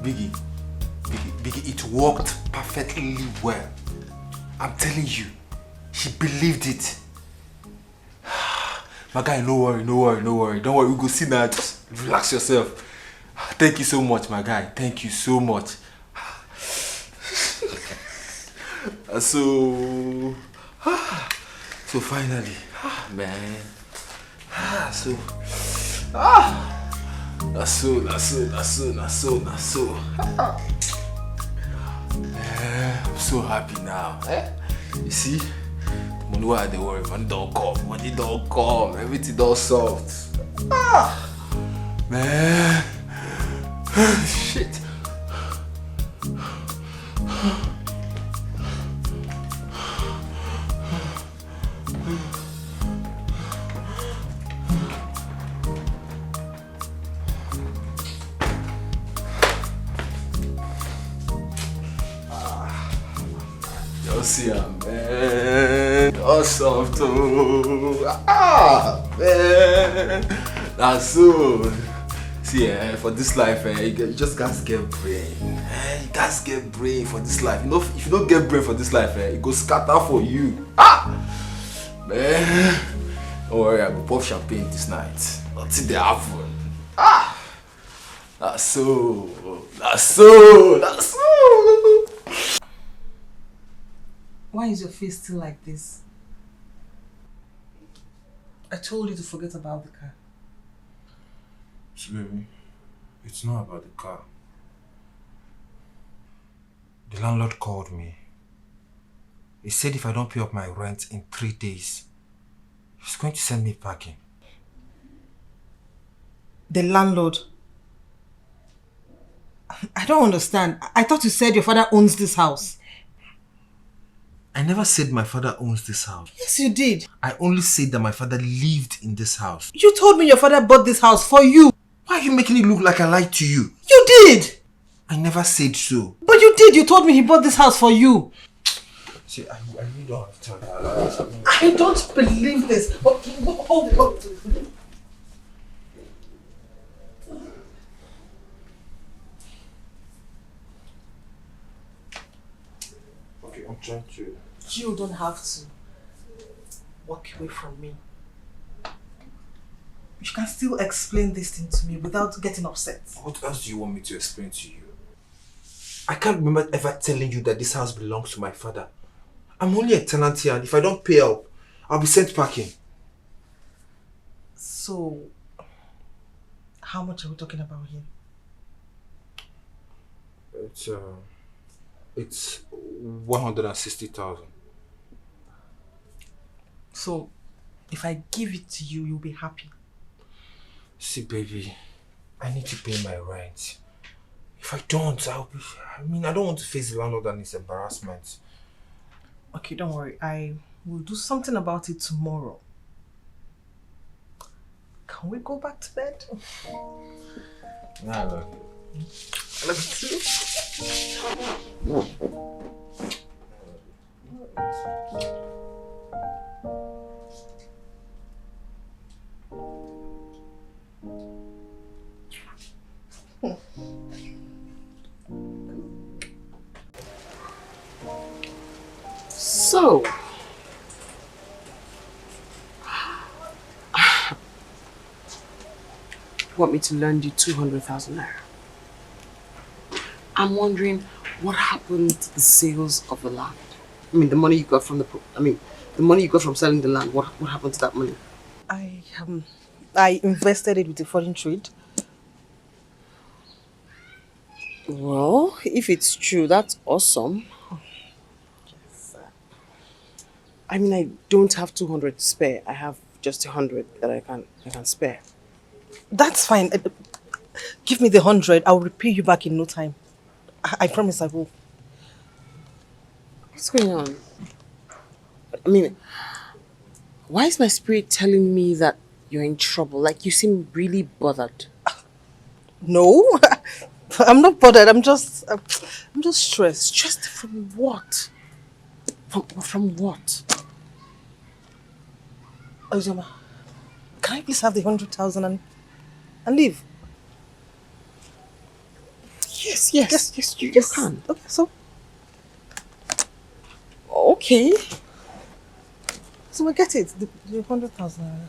Biggie, it worked perfectly well. I'm telling you, she believed it. My guy, no worry. Don't worry, we go see that. Just relax yourself. Thank you so much, my guy. Thank you so much. So finally, man. That's so. I'm so happy now. You see, the money why they worry, money don't come, everything don't solved. Man, shit. See ya, man. Awesome too. Man. That's so. See, for this life, you just gotta get brain. You gotta get brain for this life. You know, if you don't get brain for this life, it go scatter for you. Man. Don't worry, I go pop champagne this night. Until they happen. That's so. Why is your face still like this? I told you to forget about the car. See, baby, it's not about the car. The landlord called me. He said if I don't pay up my rent in 3 days, he's going to send me packing. The landlord? I don't understand. I thought you said your father owns this house. I never said my father owns this house. Yes, you did. I only said that my father lived in this house. You told me your father bought this house for you. Why are you making it look like I lied to you? You did. I never said so. But you did. You told me he bought this house for you. See, I really don't have time. I don't believe this. Hold it. Okay, I'm trying to. You don't have to walk away from me. You can still explain this thing to me without getting upset. What else do you want me to explain to you? I can't remember ever telling you that this house belongs to my father. I'm only a tenant here, and if I don't pay up, I'll be sent packing. So, how much are we talking about here? It's 160,000. So, if I give it to you, you'll be happy. See, baby, I need to pay my rent. If I don't, I don't want to face the landlord and his embarrassment. Okay, don't worry. I will do something about it tomorrow. Can we go back to bed? Nah, I love you. I love you too. So, you want me to lend you 200,000 naira? I'm wondering what happened to the sales of the land. I mean, the money you got from the money you got from selling the land. What happened to that money? I invested it with the foreign trade. Well, if it's true, that's awesome. Yes. I mean, I don't have 200 to spare. I have just 100 that I can spare. That's fine. Give me the 100. I'll repay you back in no time. I promise I will. What's going on? I mean, why is my spirit telling me that you're in trouble? Like, you seem really bothered. No, I'm not bothered. I'm just stressed. Stressed from what? From what? Ozoma, can I please have the 100,000 and leave? Yes, Yes, you can. Okay, so Okay. we get it. The 100,000.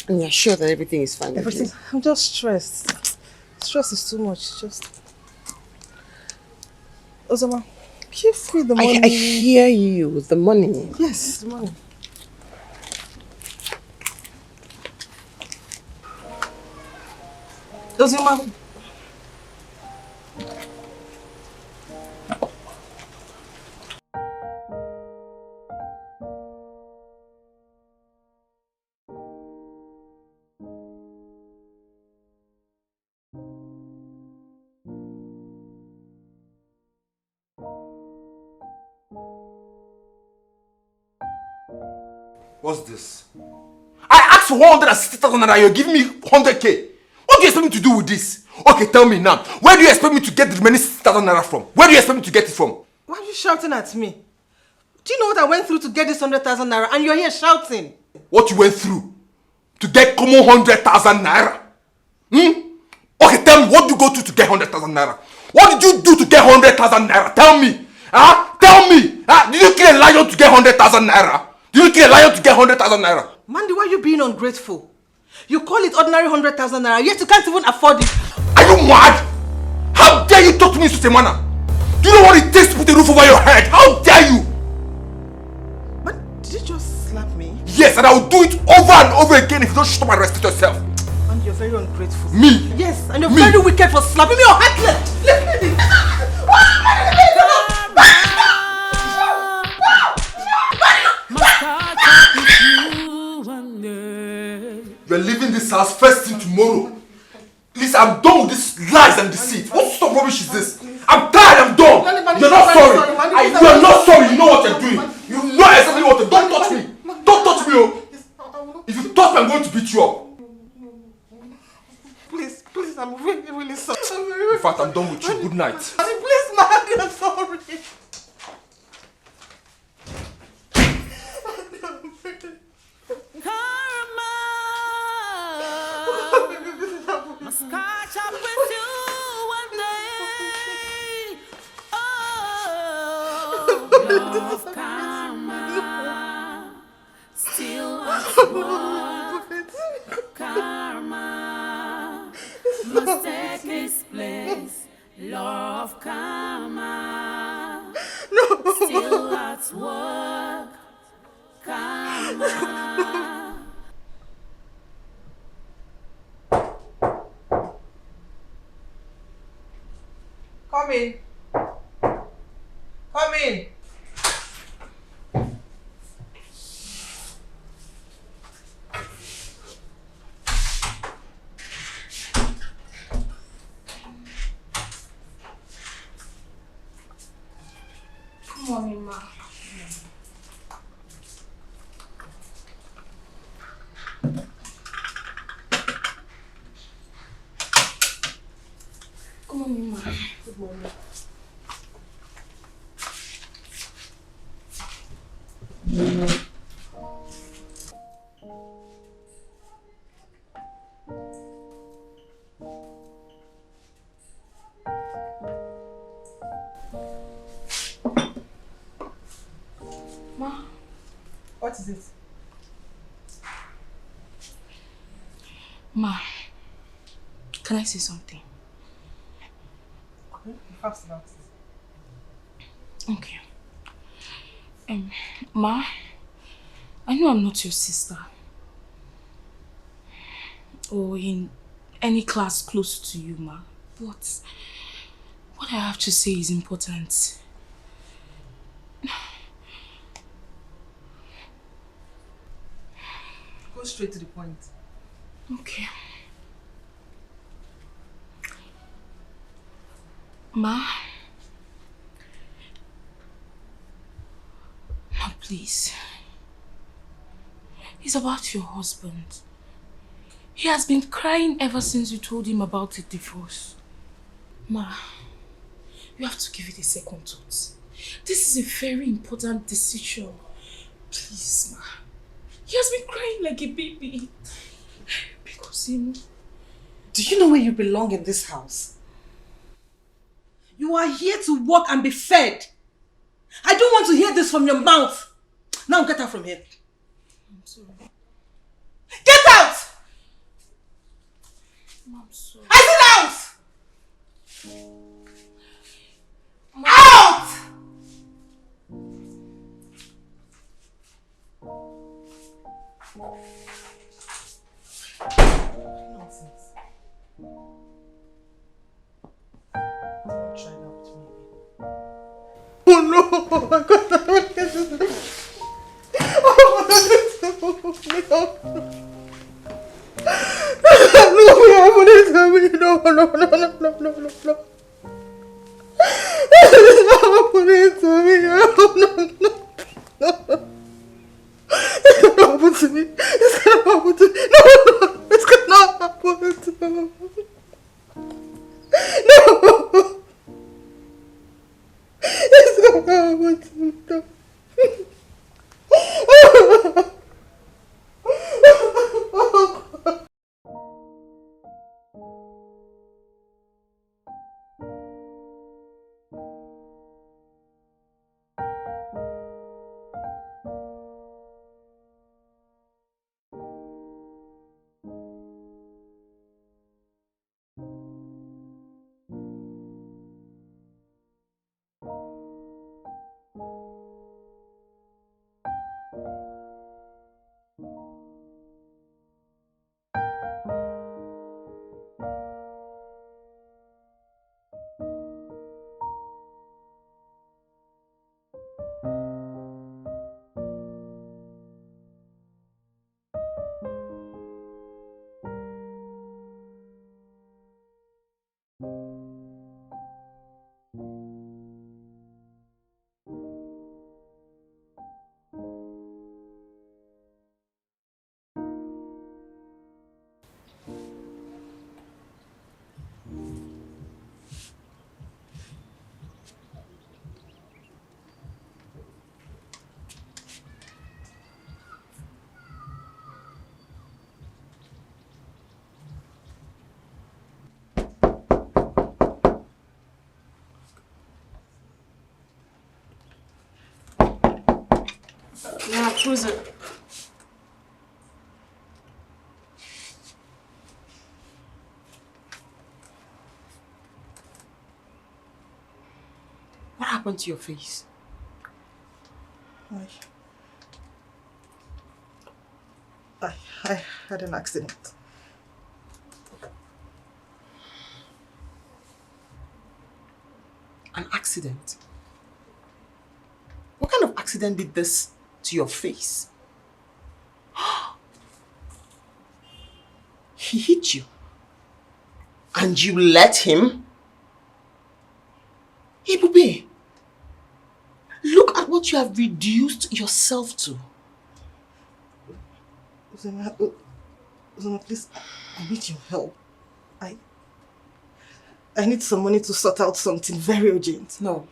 And you're sure that everything is fine with Everything. you? I'm just stressed. Stress is too much. Just Ozoma, give me the money. I hear you. The money. Yes, the money. Ozoma. What's this? I asked for 160,000 naira, you're giving me 100k. What do you expect me to do with this? Okay, tell me now. Where do you expect me to get the remaining 60,000 naira from? Where do you expect me to get it from? Why are you shouting at me? Do you know what I went through to get this 100,000 naira and you're here shouting? What you went through to get common 100,000 naira? Okay, tell me, what did you go through to get 100,000 naira? What did you do to get 100,000 naira? Tell me. Tell me. Did you kill a lion to get 100,000 naira? Did you kill a lion to get 100,000 naira? Mandy, why are you being ungrateful? You call it ordinary 100,000 naira, yet you can't even afford it. Are you mad? How dare you talk to me in such a manner? Do you know what it takes to put a roof over your head? How dare you? But did you just slap me? Yes, and I will do it over and over again if you don't shut up and respect yourself. And you're very ungrateful. Me? Yes, and you're very wicked for slapping me or heartless. Let me. You're leaving this house first thing tomorrow. Listen, I'm done with this lies and deceit. What sort of rubbish is this? I'm tired, I'm done. You're not sorry. You're not sorry. You know what you're doing. You know exactly what you're doing. Don't touch me. Don't touch me, oh. If you touch me, I'm going to beat you up. Please, I'm really sorry. In fact, I'm done with you. Good night. Please, Mandy, I'm sorry. Must catch up with you one day. Oh, love karma, still at work. Karma must take its place. Love karma, still at work. Karma. Come in. Come in. Good morning, ma. Good morning, ma. Good morning. Ma. What is it? Ma. Can I say something? Okay, be fast about it. Okay. Ma, I know I'm not your sister. Or in any class close to you, ma. But what I have to say is important. Go straight to the point. Okay. Ma, please. It's about your husband. He has been crying ever since you told him about the divorce. Ma, you have to give it a second thought. This is a very important decision. Please, ma. He has been crying like a baby. Because, Do you know where you belong in this house? You are here to work and be fed. I don't want to hear this from your mouth. Now get out from here. I'm sorry. Get out! I'm sorry. I said out! Mom. Out! Nonsense. Try that with me again. Oh no! I got that. Yeah, cruise it. What happened to your face? I had an accident. An accident? What kind of accident did this to your face? He hit you. And you let him? Ibube, look at what you have reduced yourself to. Uzoma, please, I need your help. I need some money to sort out something very urgent. No.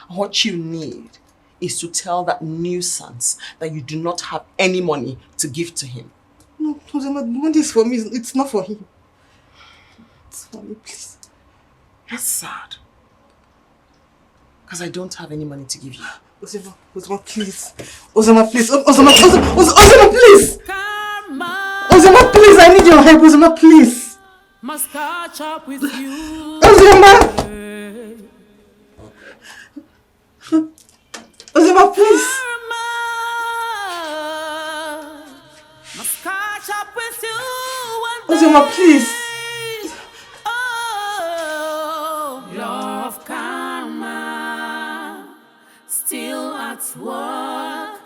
What you need is to tell that nuisance that you do not have any money to give to him. No, Uzoma, the money is for me. It's not for him. It's for me, please. That's sad. Because I don't have any money to give you. Uzoma, please. Uzoma, please. Uzoma, please. Uzoma, please. I need your help. Uzoma, please. Must catch up with you. Uzoma, please. Must catch up with you. Uzoma, please. Oh, love karma, still at work.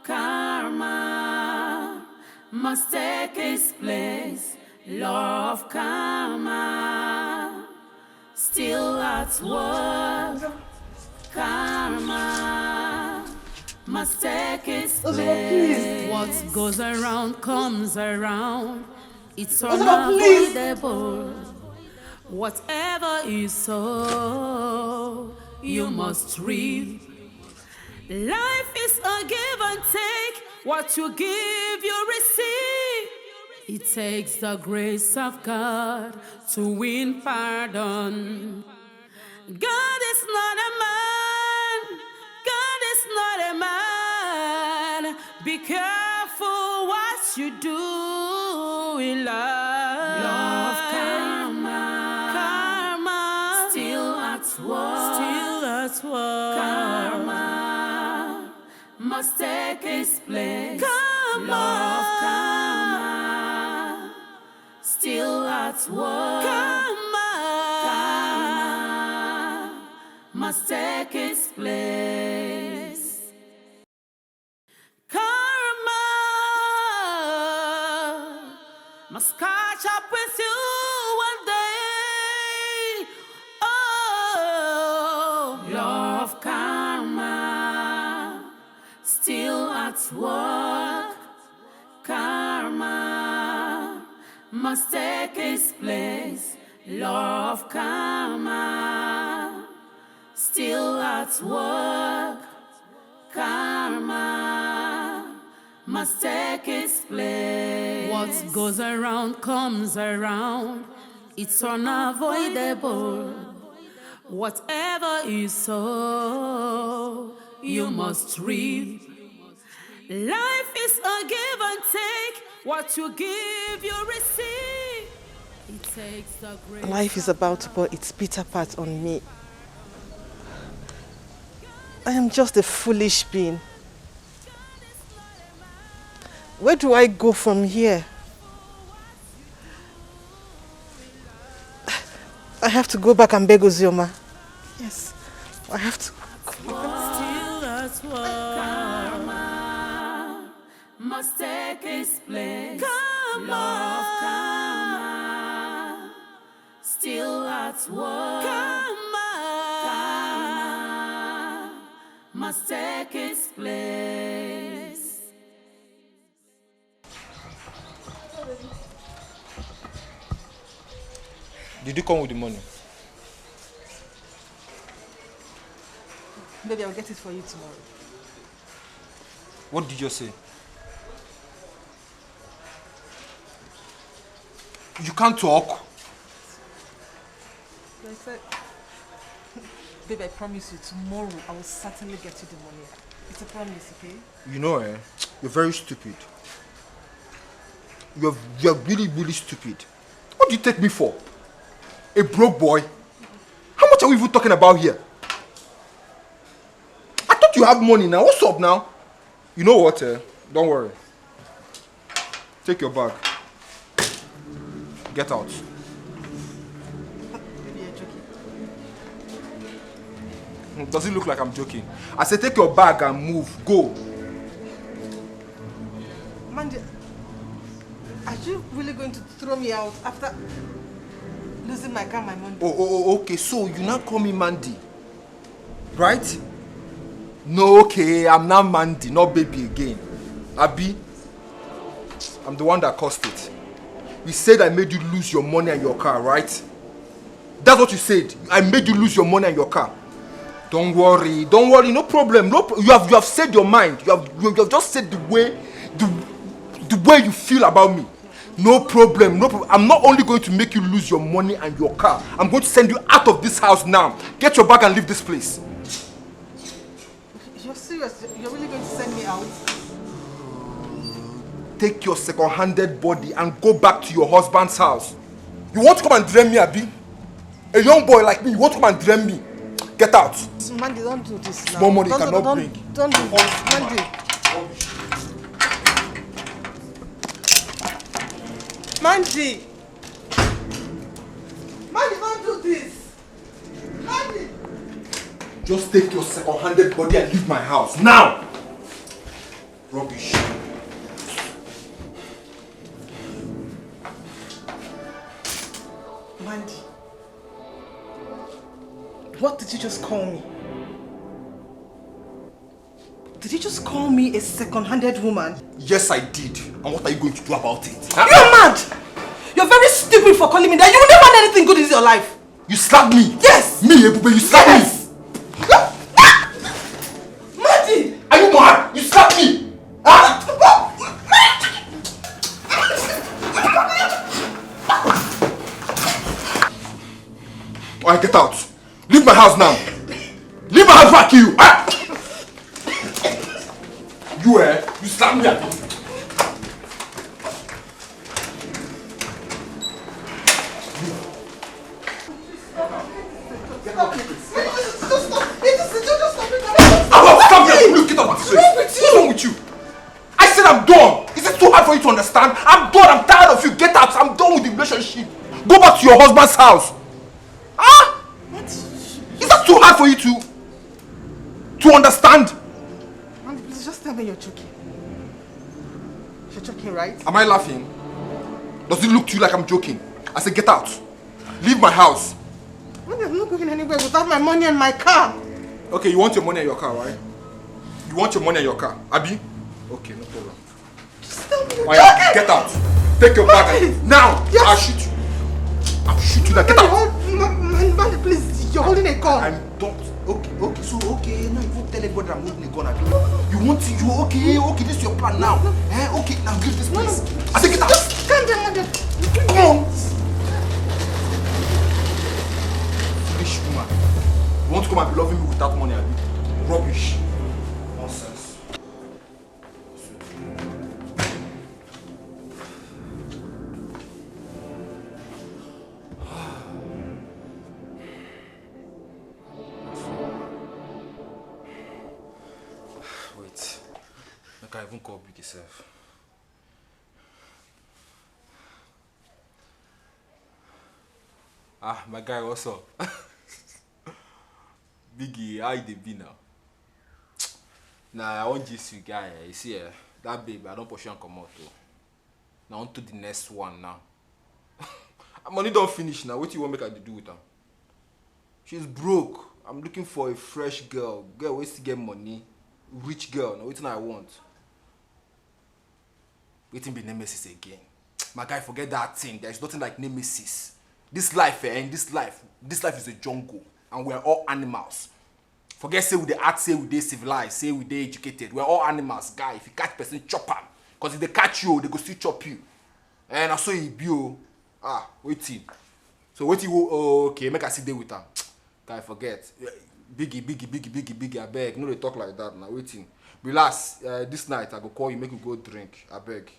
Karma must take its place. Love karma, still at work. Karma must take its place. What goes around comes around. It's unavoidable. Whatever is so, you must reap. Life is a give and take. What you give, you receive. It takes the grace of God to win pardon. God is not a man. God is not a man. Be careful what you do in love. Love, karma. Karma. Still at work. Still at work. Karma must take its place. Karma. Love, karma. Still at work. Karma. Karma must take its place. Karma must catch up with you one day. Oh, law of karma, still at work. Karma must take its place. Law of karma, still at work. Karma must take its place. What goes around comes around. It's unavoidable. Whatever you sow, you must reap. Life is a give and take. What you give, you receive. It takes the grace. Life is about to pour its bitter part on me. I am just a foolish being. Where do I go from here? I have to go back and beg Ozioma. Yes, I have to. Karma must take its place. Love, karma, still at work. Karma must take its place. Did you come with the money? Maybe I'll get it for you tomorrow. What did you say? You can't talk. I said, babe, I promise you, tomorrow I will certainly get you the money. It's a promise, okay? You know, you're very stupid. You're really, really stupid. What do you take me for? A broke boy? How much are we even talking about here? I thought you have money now. What's up now? You know what? Don't worry. Take your bag. Get out. Maybe you're joking. Does it look like I'm joking? I said take your bag and move. Go. Mandy, are you really going to throw me out after losing my car, my money? Oh, okay. So you now call me Mandy, right? No, okay. I'm not Mandy, not baby again. Abi, I'm the one that caused it. You said I made you lose your money and your car, right? That's what you said. I made you lose your money and your car. Don't worry, no problem. You have said your mind. You have just said the way you feel about me. No problem. I'm not only going to make you lose your money and your car. I'm going to send you out of this house now. Get your bag and leave this place. You're serious? You're really going to send me out? Take your second-handed body and go back to your husband's house. You want to come and drain me, Abi? A young boy like me, you want to come and drain me? Get out. Mandy, don't do this now. More money cannot bring. Don't do this, Mandy. Mandy! Mandy, don't do this! Mandy! Just take your second-handed body and leave my house, now! Rubbish. Mandy, what did you just call me? Did you just call me a second-handed woman? Yes, I did. And what are you going to do about it? You're mad! You're very stupid for calling me that. You will never have anything good in your life. You slapped me? Yes! Me, Ebube, you slapped me? Mandy! Are you mad? You slapped me? Huh? Alright, get out. Leave my house now. Leave my house back, you. Ah! You slam me. What's wrong with you? I said I'm done. Is it too hard for you to understand? I'm done. I'm tired of you. Get out. I'm done with the relationship. Go back to your husband's house. Ah? What? Is that too hard for you to understand? Man, please just tell me you're joking. You're joking, right? Am I laughing? Does it look to you like I'm joking? I said get out. Leave my house. Man, I'm not going anywhere without my money and my car. Okay, you want your money and your car, right? You want your money and your car, Abi? Okay, no problem. Just tell me you're joking. Get out. Take your bag and now. Yes. I'll shoot you. I'll shoot you now. Get out. Man, please, you're holding a gun. I'm don't. Okay, so okay. Now you won't tell everybody I'm holding a gun, Abi. You want to? You okay? This is your plan now. Okay, now give this place. I say get out. Just calm down, man. Come on. Foolish woman. You want to come and be loving me without money, Abi? Rubbish. Nonsense. Wait. I can't even call Big yourself. Ah, my guy, what's up? Biggie, how you be now? Nah, I want this you guy. You see, that babe, I don't push you and come out. Now on to the next one now. Money don't finish now. What do you want me to do with her? She's broke. I'm looking for a fresh girl. Girl ways to get money. Rich girl. Now waiting I want. Waiting be nemesis again. My guy, forget that thing. There's nothing like nemesis. This life, this life is a jungle, and we're all animals. Forget say we dey act, say we dey civilized, say we dey educated. We're all animals, guy. If you catch person, chop am. Cause if they catch you, they go still chop you. And I saw you be waiting. So waiting. Oh, okay, make I sit there with her. Guy, forget. Biggie. I beg. No, they talk like that now. Waiting. Relax. This night I go call you, make you go drink. I beg.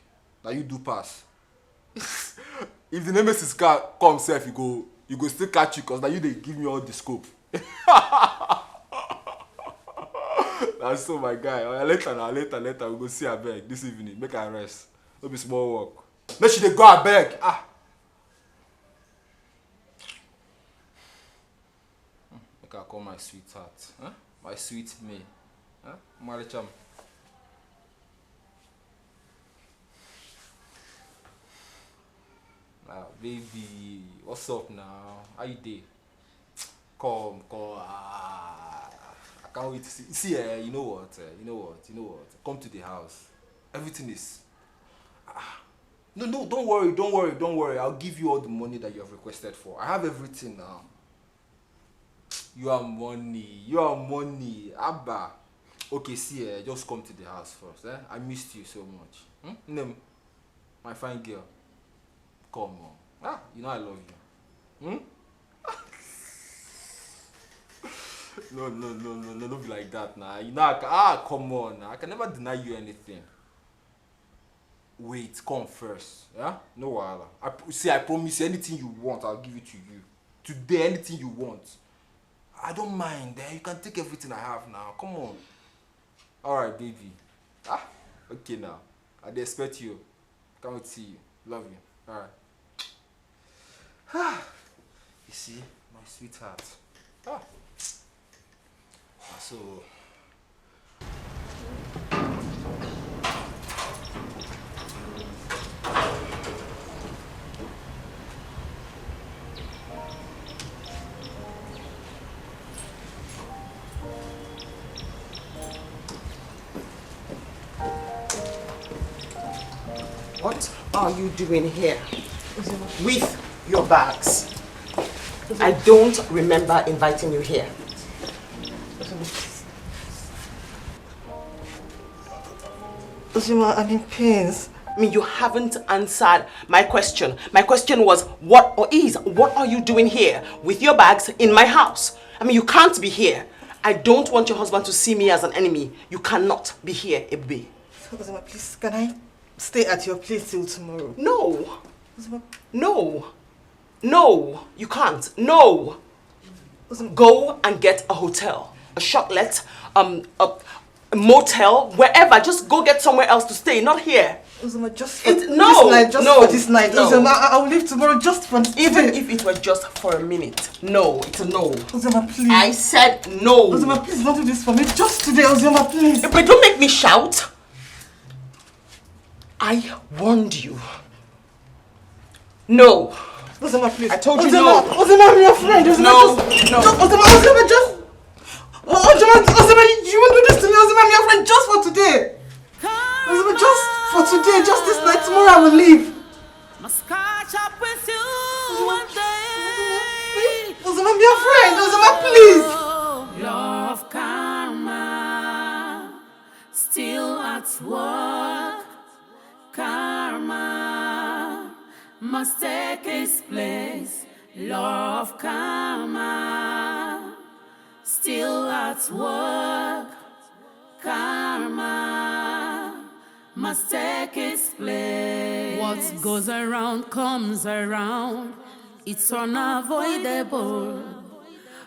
Now you do pass. If the nemesis come self, you go still catch you, cause now you they give me all the scope. That's so my guy. Later. We go see her beg this evening. Make her rest. No be small work. Make she dey go her beg. Make her call my sweetheart. Huh? My sweet May. Huh? Maricham. Baby, what's up now? How you dey? Come. I can't wait to see. See, you know what? Come to the house. Everything is. No, don't worry. I'll give you all the money that you have requested for. I have everything now. You are money. Abba. Okay, see, just come to the house first. I missed you so much. Name, my fine girl. Come on. You know I love you. No, don't be like that now. You know come on. I can never deny you anything. Wait, come first. Yeah? No wahala. I promise you anything you want, I'll give it to you. Today, anything you want. I don't mind. You can take everything I have now. Come on. Alright, baby. Okay now. I expect you. Can't wait to see you. Love you. Alright. You see, my sweetheart. So what are you doing here with your bags? I don't remember inviting you here. Ozima, I'm in pains. You haven't answered my question. My question was, what are you doing here with your bags in my house? I mean, you can't be here. I don't want your husband to see me as an enemy. You cannot be here, Ebube. Ozoma, please, can I stay at your place till tomorrow? No. Ozoma. No. No. You can't. No. Ozoma. Go and get a hotel, a shotlet, a motel, wherever. Just go get somewhere else to stay, not here. Ozoma, just for this night, for this night. No. Ozoma, I'll leave tomorrow just for Even if it were just for a minute. No, it's a no. Ozoma, please. I said no. Ozoma, please don't do this for me. Just today, Ozoma, please. But don't make me shout. I warned you. No. Ozoma, please. I told you Ozoma, no. Ozoma, I'm your friend. Ozoma, No, just, no. Ozoma, just. Ozoma, you won't do this to me. Ozoma, I'm your friend just for today. Ozoma, just for today, just this night. Tomorrow I will leave. Must catch up with you one day. Ozoma, I'm your friend. Ozoma, please. Love karma, still at work. Karma must take its place. Love karma, still at work. Karma must take its place. What goes around comes around. It's unavoidable.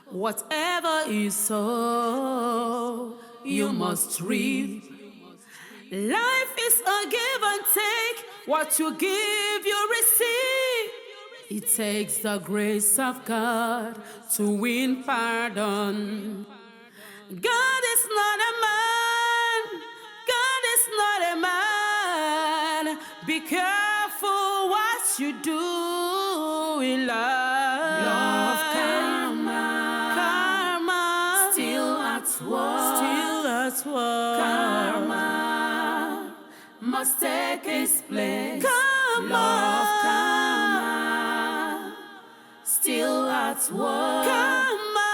Whatever you sow, you must reap. Life is a give and take. What you give, you receive. It takes the grace of God to win pardon. God is not a man. God is not a man. Be careful what you do in love. Love karma. Karma. Still at work. Still at work. Karma must take its place. Love karma. Still at work. Karma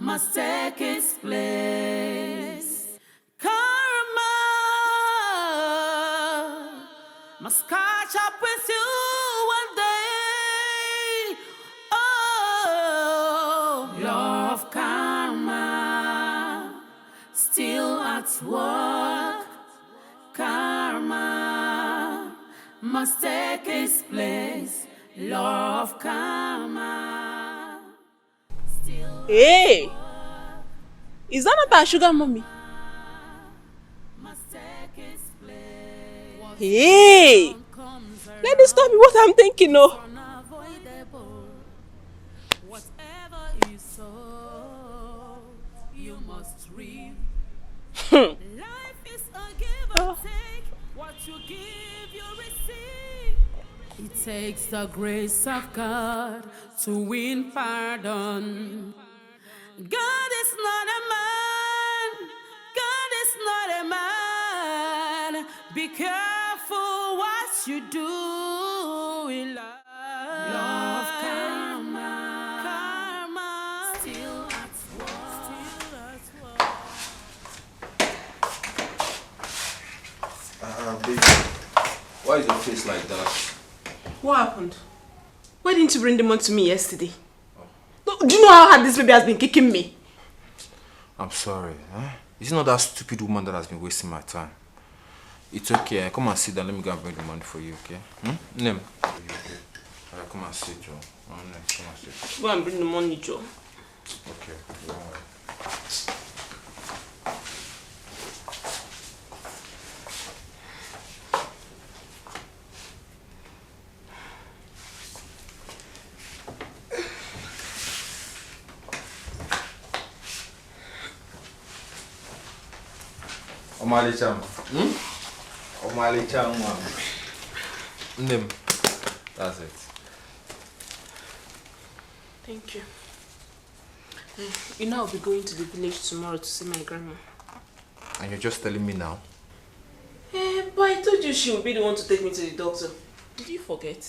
must take its place. Karma must catch up with you one day. Oh, love karma, still at work. Karma must take its place. Love karma. Hey, is that not our sugar mommy? Hey, let me stop me what I'm thinking, no. Whatever you sow, you must reap. Life is a give and take. What you give, you receive. It takes the grace of God to win pardon. God is not a man. God is not a man. Be careful what you do in love. Love karma. Karma. Still at work. Still at work. Baby, why is your face like that? What happened? Why didn't you bring them on to me yesterday? Do you know how hard this baby has been kicking me? I'm sorry. It's not that stupid woman that has been wasting my time. It's okay. Come and sit down. Let me go and bring the money for you, okay? Name. Come and sit, Joe. Come and sit. Go and bring the money, Joe. Okay. Don't worry. Omali Cham. Omali Cham. Name. That's it. Thank you. You know I'll be going to the village tomorrow to see my grandma. And you're just telling me now? But I told you she would be the one to take me to the doctor. Did you forget?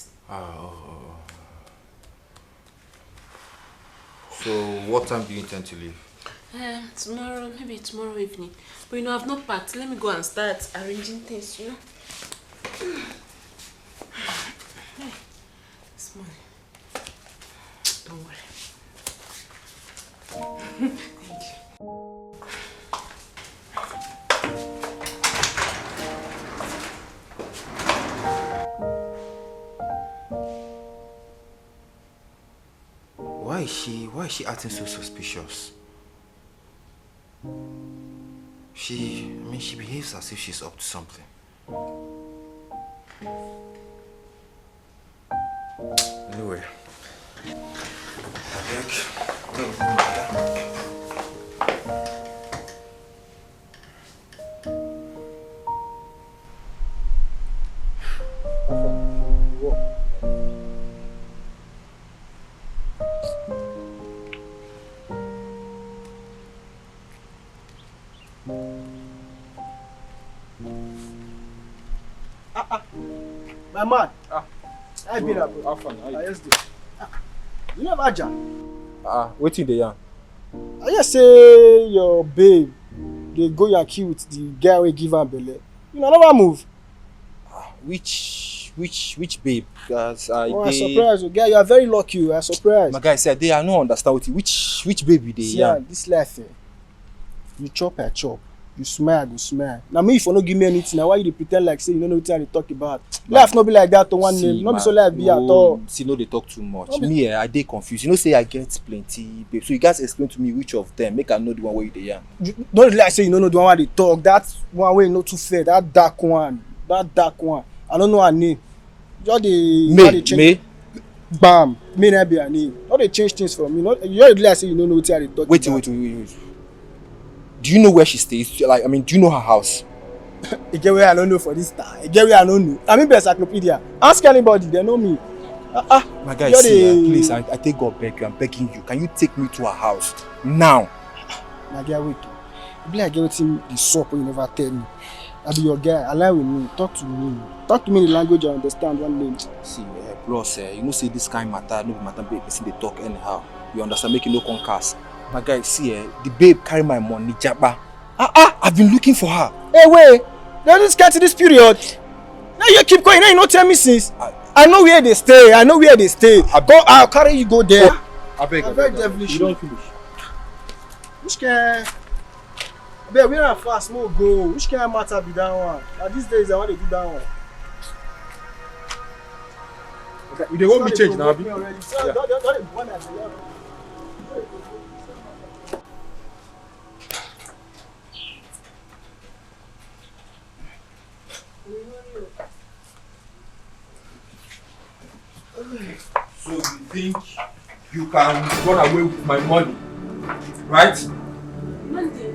So what time do you intend to leave? Tomorrow, maybe tomorrow evening. But you know, I've not packed. Let me go and start arranging things, you know. Hey, this money. Don't is she acting so suspicious? She behaves as if she's up to something. Anyway. My man. I been up. How fun? How you? Yes, you never Aja. Waiting the yarn. I just say your babe, they go Yankee with the guy we give her belly. You know, never move. Which babe? Because Oh, I'm surprised. Oh, guy, you are very lucky. I'm surprised. my guy said they I don't understand what which baby they See, yarn. this life, you chop, I chop. You smile, I go smile. Now me, if you don't give me anything, now why you dey pretend like say you don't know what you talk about? Life not be like that to one name. Not be so life be at all. See, no, they talk too much. Me, I dey confused. You know, say I get plenty babe. So you guys explain to me which of them. Make I know the one where you dey yarn. Don't like say you don't know the one where they talk. That one way not too fair. That dark one. I don't know her name. Just the May. Bam. May not be her name. Not they change things for me. Not you don't like say you don't know what they talk Wait. about. Do you know where she stays? Like, I mean, do you know her house? You get where I don't know for this time. You get where I don't know. I mean, be encyclopedia. Ask anybody. They know me. My guy, see, please, I take God beg you. I'm begging you. Can you take me to her house now? My guy, wait. You be like getting the soap when you never tell me. I be your guy. Align with me. Talk to me. Talk to me in the language I understand. One name. See, bros, you know, say this kind matter, no matter, babe, person they talk anyhow. You understand? Making no concast. My guy, see, the babe carry my money, Jabba. I've been looking for her. Hey, wait. Let us get to this period. Now you keep going. Now you not tell me since. I know where they stay. I'll carry you go there. I beg. I'm very devilish. You don't finish. Which can? Babe, we are fast. More go. Which can matter be that one? Now these days I want to do that one. Okay, you want me change now, Abi? Yeah. So you think you can run away with my money, right? Mandy,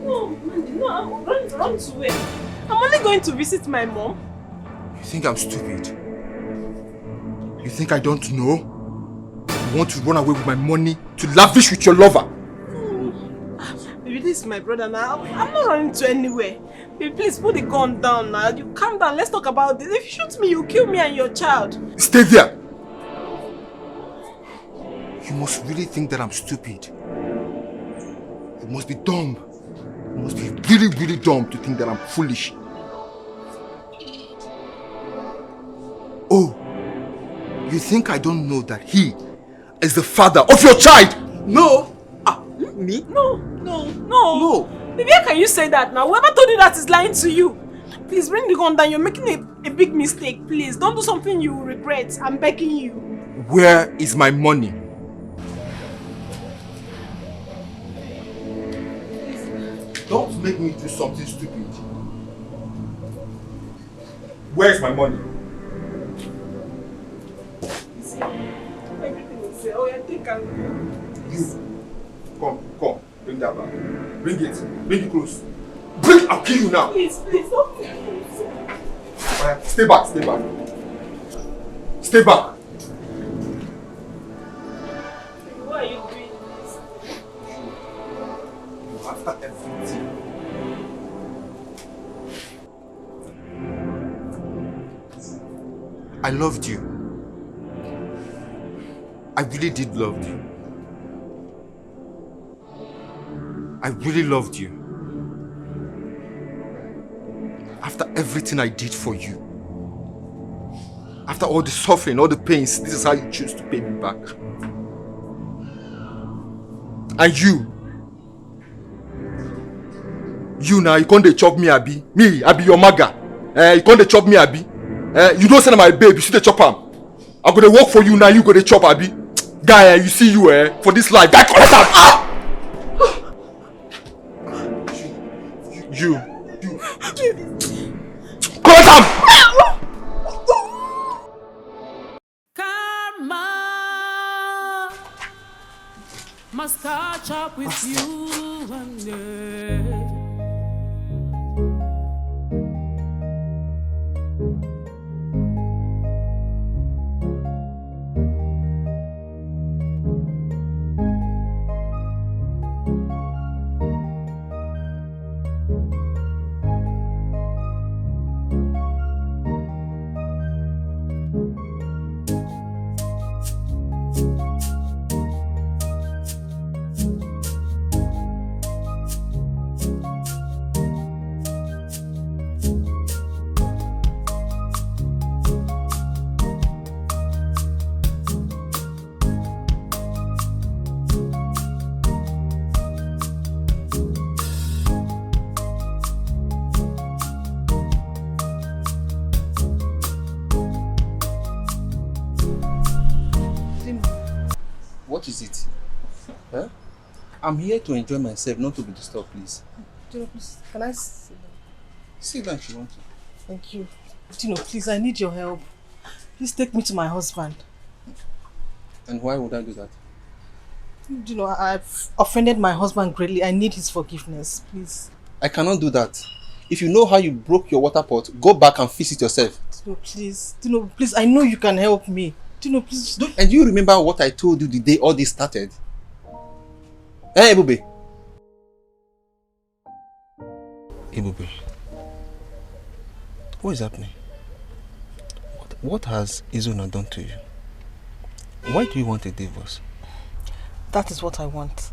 no, I'm run to where? I'm only going to visit my mom. You think I'm stupid? You think I don't know? You want to run away with my money to lavish with your lover? Baby, this is my brother now. I'm not running to anywhere. Baby, please put the gun down now. You calm down. Let's talk about this. If you shoot me, you kill me and your child. Stay there! You must really think that I'm stupid. You must be dumb. You must be really, really dumb to think that I'm foolish. Oh, you think I don't know that he is the father of your child? No! Me? No. Baby, how can you say that now? Whoever told you that is lying to you. Please bring the gun down. You're making a big mistake. Please, don't do something you will regret. I'm begging you. Where is my money? Don't make me do something stupid. Where is my money? See, everything is there. Oh, yeah, take a You. Come. Bring that back. Bring it close. I'll kill you now. Please, don't. Alright, stay back. Stay back. Why are you doing this? After everything. I loved you. I really did love you. I really loved you. After everything I did for you. After all the suffering, all the pains, this is how you choose to pay me back. And you now, you can't chop me, Abi. Me, I be your maga. You can't chop me, Abi. You don't send my babe, you see the chop am. I'm gonna work for you now, you gonna chop, Abi. Guy, you see you, for this life. Guy, collect am. Ah! You. Collect am. Karma must catch up with you one day. What is it? Huh? I'm here to enjoy myself, not to be disturbed, please. Dino, please, can I sit down? Sit down if you want to. Thank you. Dino, please, I need your help. Please take me to my husband. And why would I do that? Dino, I've offended my husband greatly. I need his forgiveness, please. I cannot do that. If you know how you broke your water pot, go back and fix it yourself. Dino, please. Dino, please, I know you can help me. Dino, please. And do you remember what I told you the day all this started? Eh, Ebube? Ebube, what is happening? What has Izuna done to you? Why do you want a divorce? That is what I want.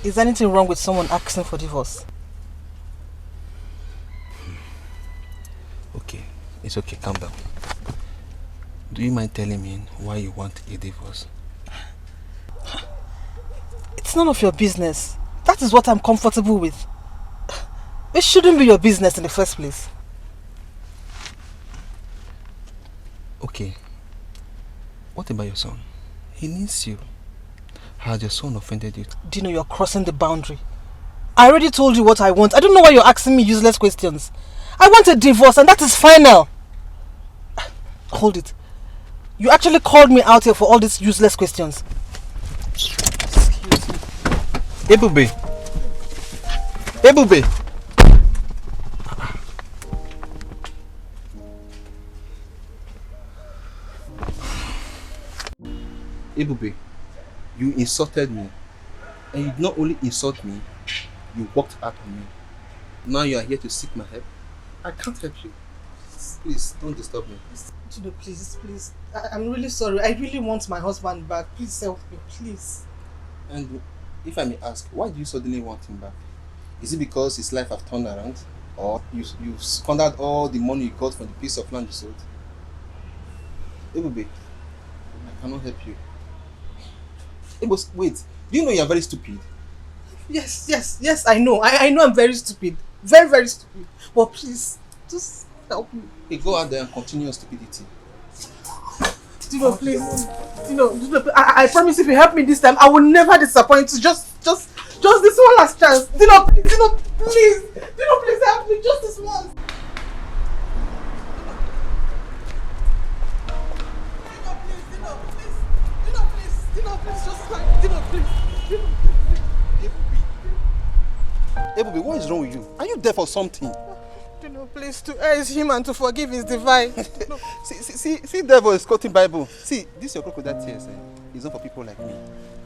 Is there anything wrong with someone asking for divorce? Okay, it's okay, calm down. Do you mind telling me why you want a divorce? It's none of your business. That is what I'm comfortable with. It shouldn't be your business in the first place. Okay. What about your son? He needs you. Has your son offended you? Dino, you're crossing the boundary. I already told you what I want. I don't know why you're asking me useless questions. I want a divorce and that is final. Hold it. You actually called me out here for all these useless questions. Excuse me. Ebube! Ebube! Ebube, you insulted me. And you did not only insult me, you walked out on me. Now you are here to seek my help. I can't help you. Please, don't disturb me. Dino, please, please. I'm really sorry. I really want my husband back. Please help me, please. And if I may ask, why do you suddenly want him back? Is it because his life has turned around? Or you've squandered all the money you got from the piece of land you sold? Ebube, I cannot help you. Ebube, wait. Do you know you are very stupid? Yes, I know. I know I'm very stupid. Very, very stupid. But please, just help me. Hey, go out there and continue your stupidity. Dino, please. Dino, I promise if you help me this time, I will never disappoint you. Just this one last chance. Dino, please. Dino, please help me. Just this once. Dino, please, just like, Dino, please. Ebube, what is wrong with you? Are you there for something? Dino, please, to err is human, to forgive is divine. No. See, devil is quoting Bible. See, this your crocodile tears. It's not for people like me.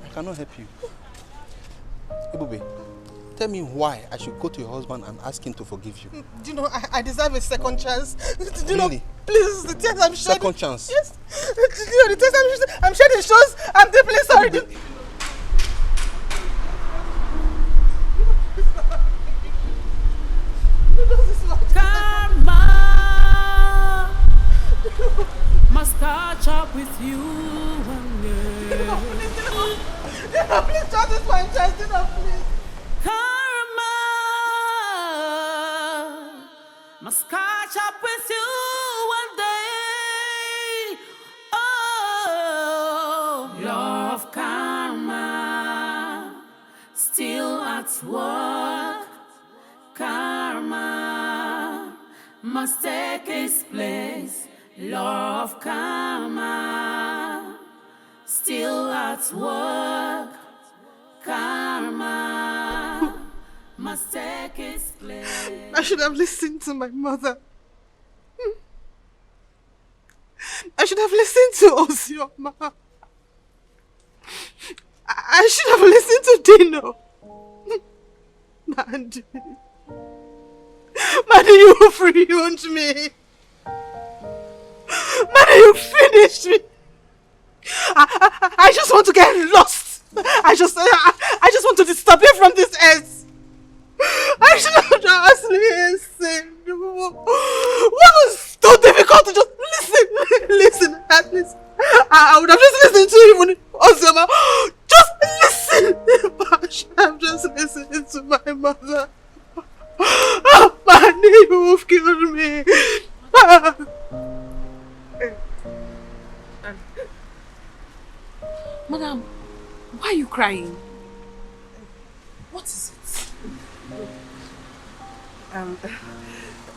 I cannot help you. Ebube, tell me why I should go to your husband and ask him to forgive you. Dino, I deserve a second chance. Dino, really? Please, the tears I'm shedding. Second chance? Yes. Dino, the tears I'm shedding shows I'm deeply sorry. Karma must catch up with you one day. Dino, please, just this one chance. Dino, please. Karma must catch up with you one day. Oh, Lord. at work. Karma must take its place. Law of karma still at work. Karma must take its place. I should have listened to my mother. I should have listened to Osioma. I should have listened to Dino. Mandy, you ruined me. Mandy, you finished me. I just want to get lost. I just want to disappear from this earth. I should have just listened. What was so difficult to just listen, at least. I would have just listened to you when Osioma. Just listen. I should have just listened to my mother. Oh, Mandy, you've killed me. Madam, why are you crying? What is it?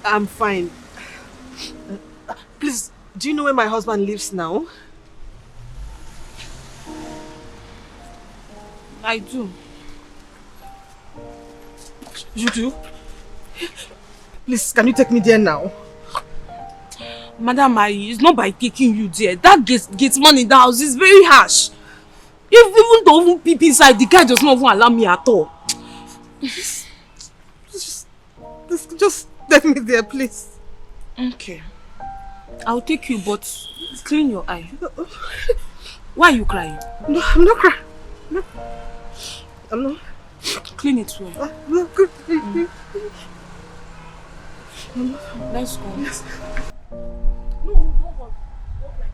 I'm fine. Please, do you know where my husband lives now? I do. You do? Please, can you take me there now? Madam, it's not by taking you there. That gate man in the house is very harsh. Even though even peep inside, the guy does not even allow me at all. Just take me there, please. Okay. I'll take you, but clean your eye. Why are you crying? No, I'm not crying. No. I'm not. Clean it well. I'm not crying. Let's go. Yes. No, don't worry. Walk like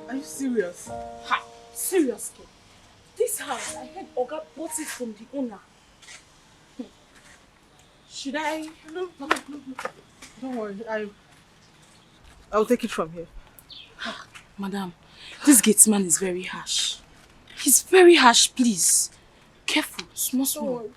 Are you serious? Ha! Seriously? This house, I heard Oga bought it from the owner. Should I? No. Don't worry. I'll take it from here. Madam, this gatesman is very harsh. He's very harsh, please. Careful, small. Don't worry.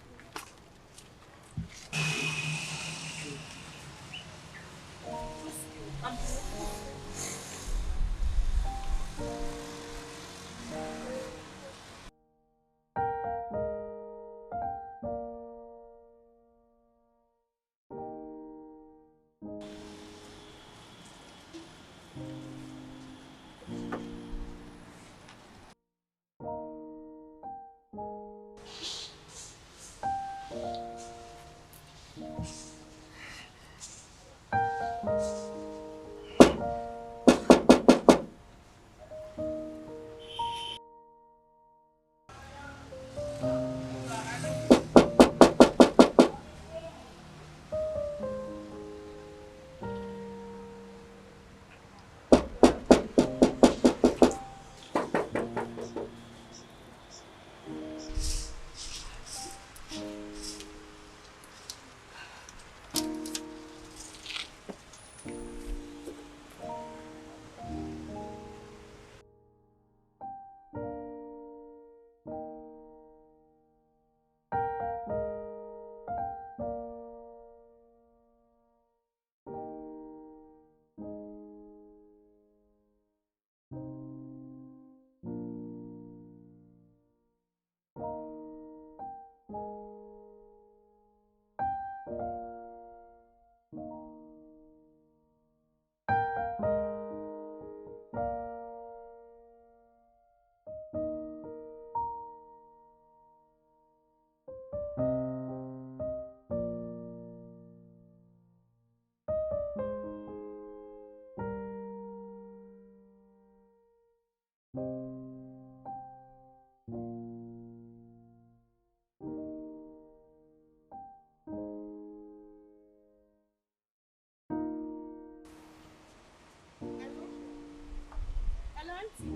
auntie.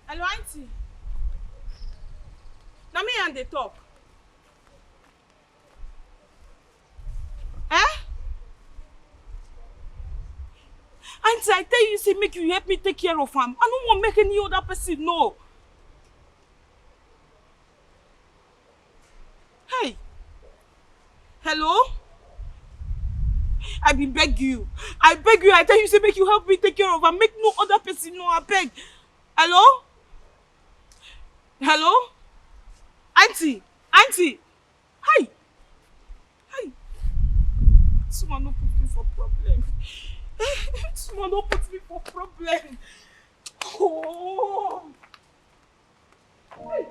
Hello, auntie. Now me and they talk. Eh? Auntie, I tell you, say make you help me take care of him. I don't want to make any other person know. Hey. Hello? I beg you. I beg you. I tell you, say make you help me take care of him. Make no other person know. I beg. Hello? Hello? Auntie. Auntie. Hi. Hi. Someone don't put me for problem. Someone don't put me for problem. Oh. Hi.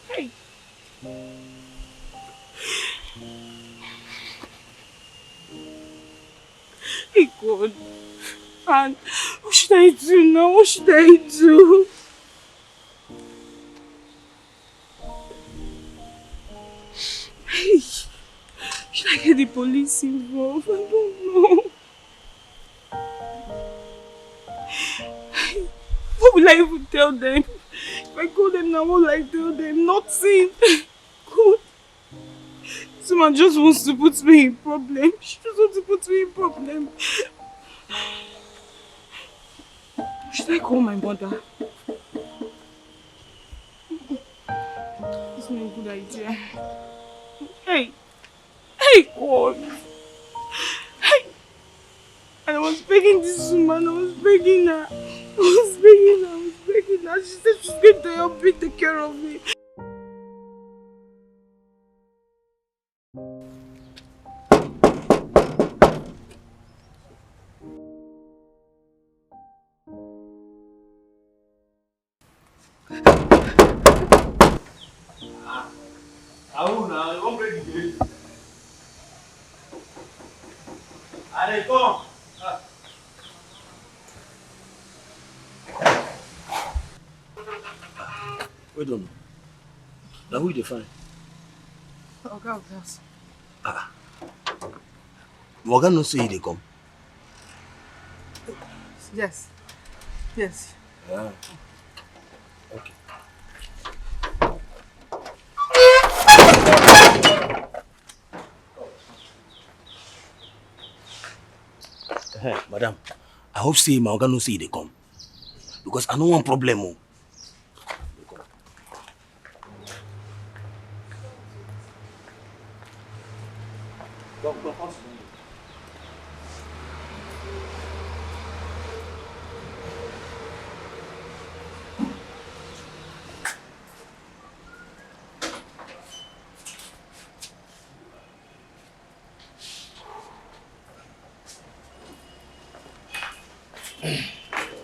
Hey. Hey God. And what should I do now? What should I do? Hey. Should I get the police involved? I don't know. What will I even tell them? If I call them now, what will I tell them? Nothing. God. Someone just wants to put me in problem. She just wants to put me in problem. Should I call my mother? It's not a good idea. Hey. Hey, God. Hey. And I was begging this woman. I was begging her. I was begging her. She said she's going to help me take care of me. Wait on. Now who you find? Oga of house. Morgan no say they come. Yes. Yes. Yeah. Okay. Hey, madam, I hope say Morgan no say they come. Because I don't want problem.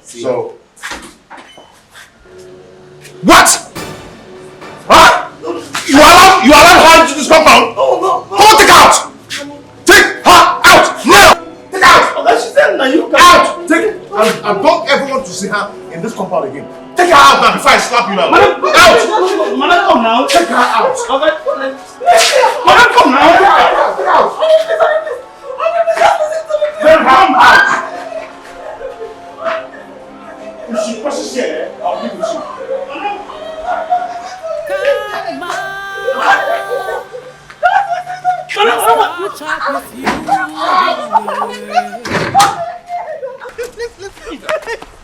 So, what? Huh? You allowed her into this compound? No. Come on, take her out! Take her out! Now! Take her out! Okay, she said now you can Out! Take her! I don't ever want to see her in this compound again. Take her out now before I slap you now. Madam, out! Madam, come now. Take her out! Okay. Madam, come now. Take her out! Then come out! If she passes here, I'll give you shit.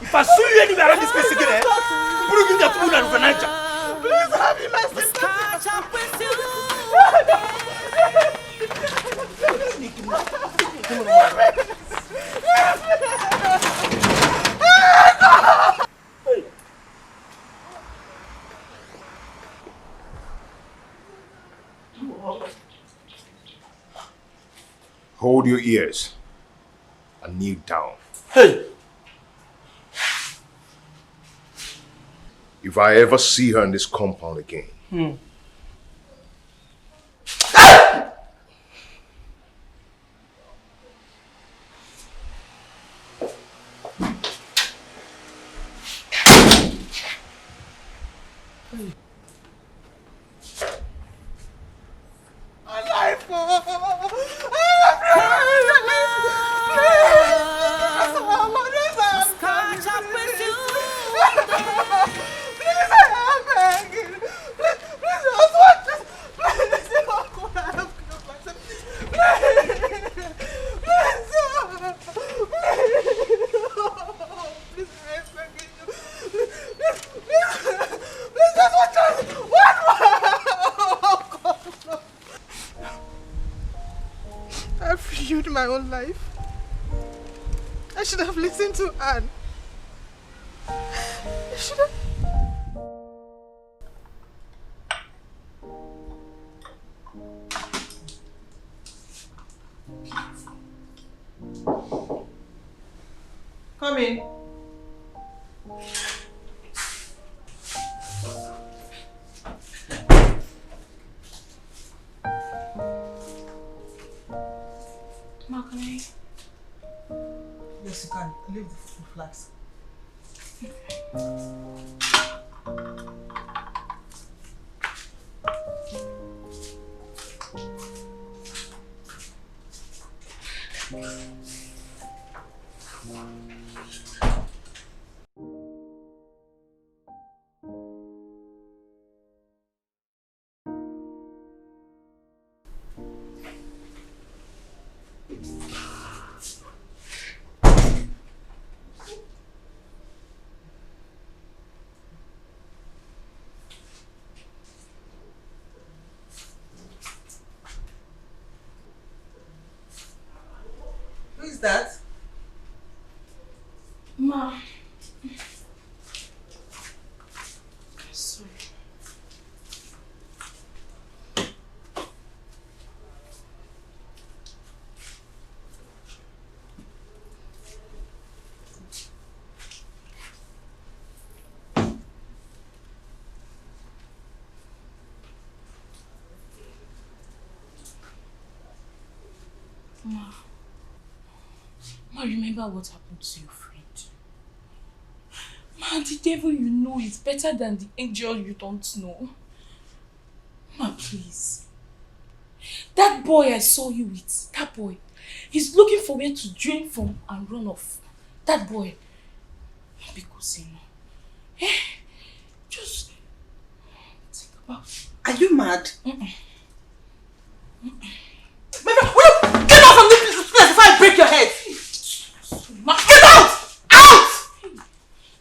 If I sue you anywhere around this place again, put you in the pool and overnight. Please have me, my sister. Hold your ears and kneel down. Hey! If I ever see her in this compound again, Catch up with you. I've ruined my own life. I should have listened to Anne. I should have... Come in. Ma, can I? Yes, you can. Leave the flags. Who is that? Ma. Sorry. Ma, remember what happened to your friend. Ma, the devil you know is better than the angel you don't know. Ma, please. That boy I saw you with, that boy, he's looking for where to drain from and run off. That boy. Because, you know, just think about it. Are you mad? Get out from this place before I break your head! Ma, get out! Out!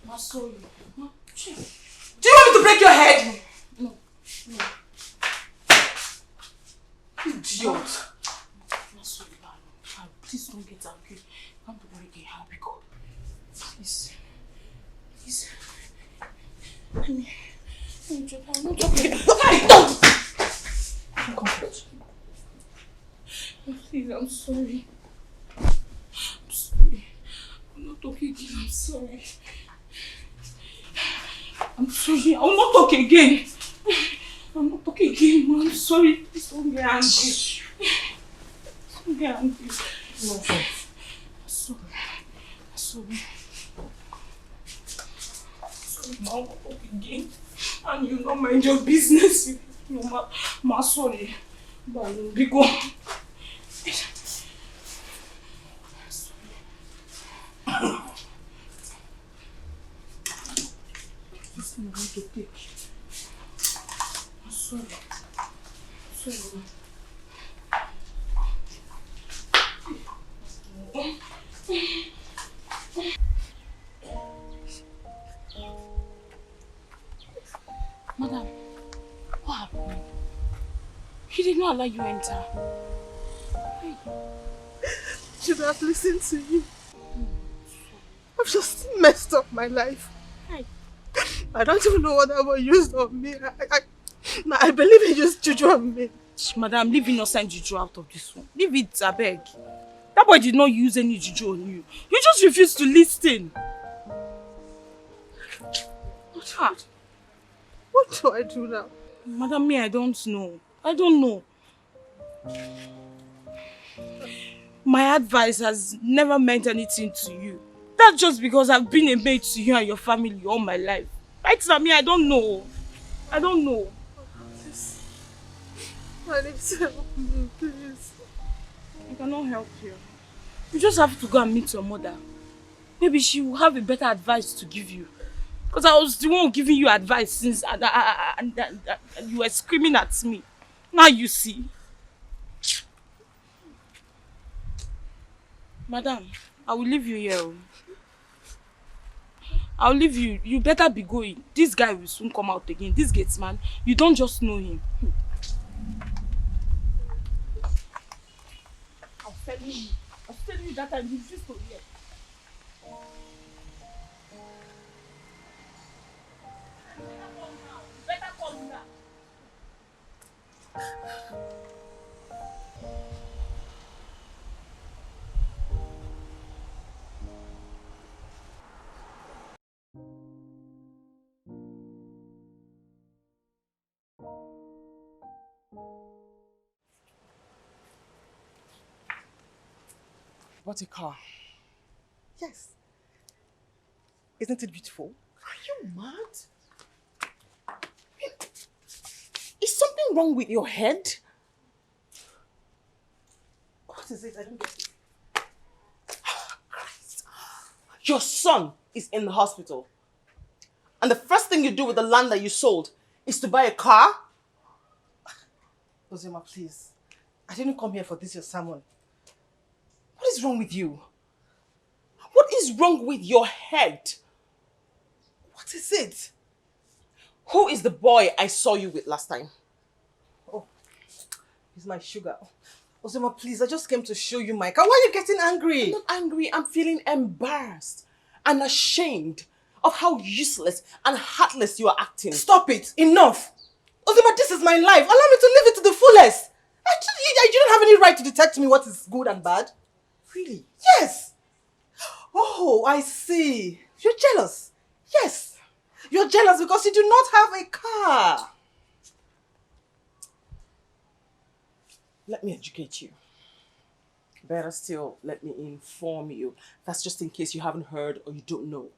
Ma, sorry. Ma, do you want me to break your head? No. Idiot. Ma, sorry, ma. Please don't get angry. Come to break your head, because please. Please. I'm not joking. Don't! Comfort. Please, I'm sorry. I'm sorry. I'm not talking again. I'm sorry. I'm sorry. I will not talk again. I'm not talking again, man. I'm sorry. Please don't get angry. Don't get angry. No, I'm sorry. I'm sorry. Sorry, ma. I will not talk again. And you not mind your business. No, ma, sorry. But be gone. This thing I want to take. I'm sorry. Sorry. Madam, what happened? He did not allow you enter. Hey. Should have listened to you. I've just messed up my life. Hey. I don't even know what that boy used on me. I believe he used juju on me. Madam, leave innocent juju out of this one. Leave it, I beg. That boy did not use any juju on you. You just refused to listen. What do I do now? Madam, me, I don't know. I don't know. My advice has never meant anything to you. That's just because I've been a maid to you and your family all my life. Right now, me, I don't know. I don't know. I need to help me, please. I cannot help you. You just have to go and meet your mother. Maybe she will have a better advice to give you. Because I was the one giving you advice since and you were screaming at me. Now you see. Madam, I will leave you here. I'll leave you. You better be going. This guy will soon come out again. This gate man, you don't just know him. I'm telling you that time you refused to hear. You better come now. What a car. Yes. Isn't it beautiful? Are you mad? Is something wrong with your head? What is it? I don't get it. Christ. Your son is in the hospital. And the first thing you do with the land that you sold is to buy a car? Ozema, please. I didn't come here for this, your sermon. What is wrong with you? What is wrong with your head? What is it? Who is the boy I saw you with last time? Oh, he's my sugar. Ozema, please, I just came to show you my car. Why are you getting angry? I'm not angry. I'm feeling embarrassed and ashamed of how useless and heartless you are acting. Stop it. Enough. Ozema, this is my life. Allow me to live it to the fullest. You don't have any right to detect me what is good and bad. Really? Yes. Oh, I see. You're jealous. Yes. You're jealous because you do not have a car. Let me educate you. Better still, let me inform you. That's just in case you haven't heard or you don't know.